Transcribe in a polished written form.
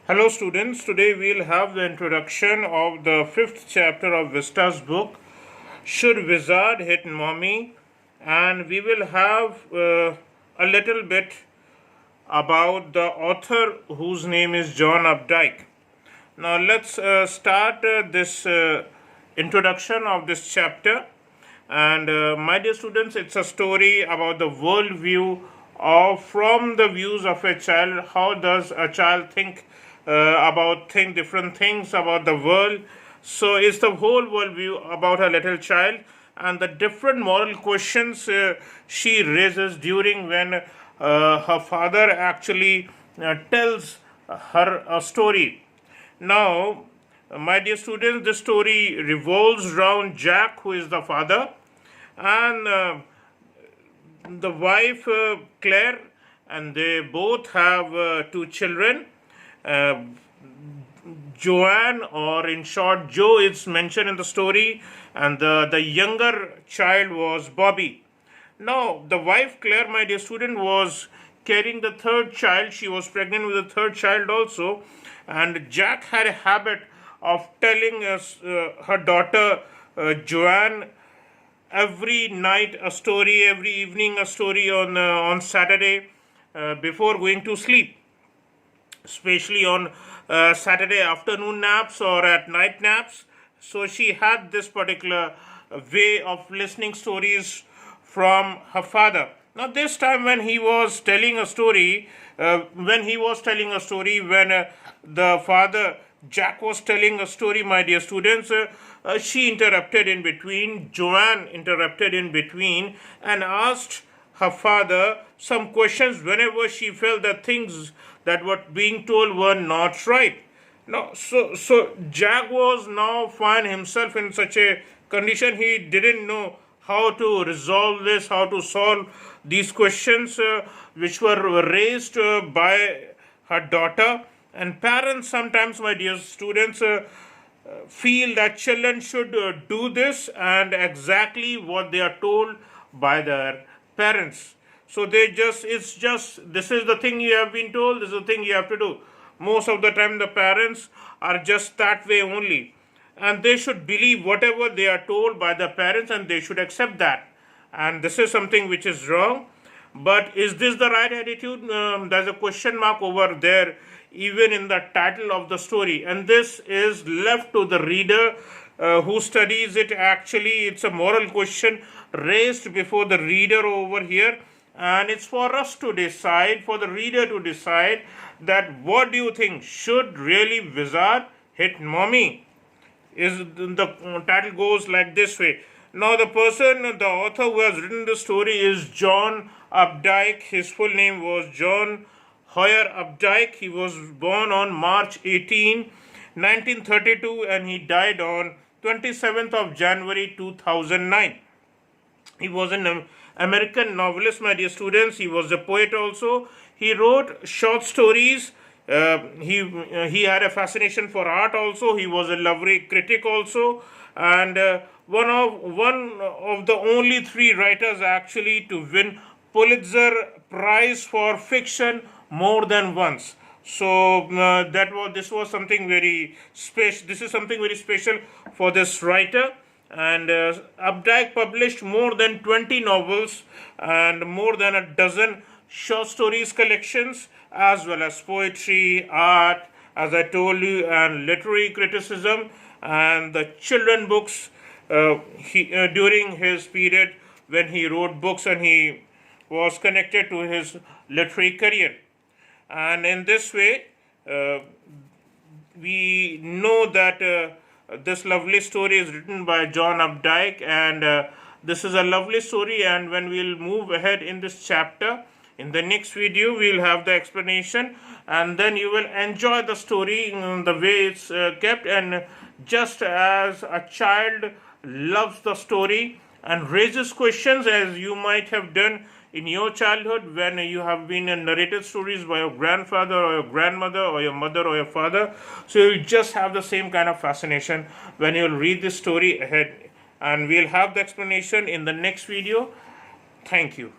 Hello students, today we'll have the introduction of the 5th chapter of Vistas book, Should Wizard Hit Mommy? And we will have a little bit about the author whose name is John Updike. Now let's start this introduction of this chapter. And my dear students, it's a story about the worldview from the views of a child. How does a child think different things about the world? So it's the whole worldview about a little child and the different moral questions she raises during when her father actually tells her a story. Now, my dear students, this story revolves around Jack, who is the father, and the wife Claire, and they both have two children. Joanne, or in short, Joe, is mentioned in the story, and the younger child was Bobby. Now, the wife Claire, my dear student, was carrying the third child. She was pregnant with the third child also, and Jack had a habit of telling her daughter Joanne every night a story, every evening a story on Saturday before going to sleep, especially on Saturday afternoon naps or at night naps. So she had this particular way of listening stories from her father. Now this time when he was telling a story, when the father Jack was telling a story, my dear students, she interrupted in between. Joanne interrupted in between and asked her father some questions whenever she felt that things that were being told were not right. Now, so Jack was now find himself in such a condition. He didn't know how to resolve this, how to solve these questions which were raised by her daughter. And parents sometimes, my dear students, feel that children should do this and exactly what they are told by their parents. So this is the thing you have been told, this is the thing you have to do. Most of the time the parents are just that way only, and they should believe whatever they are told by the parents and they should accept that. And this is something which is wrong. But is this the right attitude? There's a question mark over there even in the title of the story, and this is left to the reader who studies it. Actually, it's a moral question raised before the reader over here, and it's for us to decide, for the reader to decide, that what do you think, should really wizard hit mommy? Is the title goes like this way. Now the author who has written the story is John Updike. His full name was John Updike. He was born on March 18, 1932, and he died on 27th of January 2009. He was an American novelist, my dear students. He was a poet also. He wrote short stories. He had a fascination for art also. He was a literary critic also, and one of the only three writers actually to win Pulitzer Prize for fiction more than once. So this was something very special. This is something very special for this writer. And Updike published more than 20 novels and more than a dozen short stories collections, as well as poetry, art, as I told you, and literary criticism, and the children books during his period when he wrote books and he was connected to his literary career. And in this way, we know that this lovely story is written by John Updike, and this is a lovely story. And when we'll move ahead in this chapter, in the next video, we'll have the explanation, and then you will enjoy the story in the way it's kept. And just as a child loves the story and raises questions, as you might have done in your childhood when you have been narrated stories by your grandfather or your grandmother or your mother or your father, so you just have the same kind of fascination when you'll read this story ahead. And we'll have the explanation in the next video. Thank you.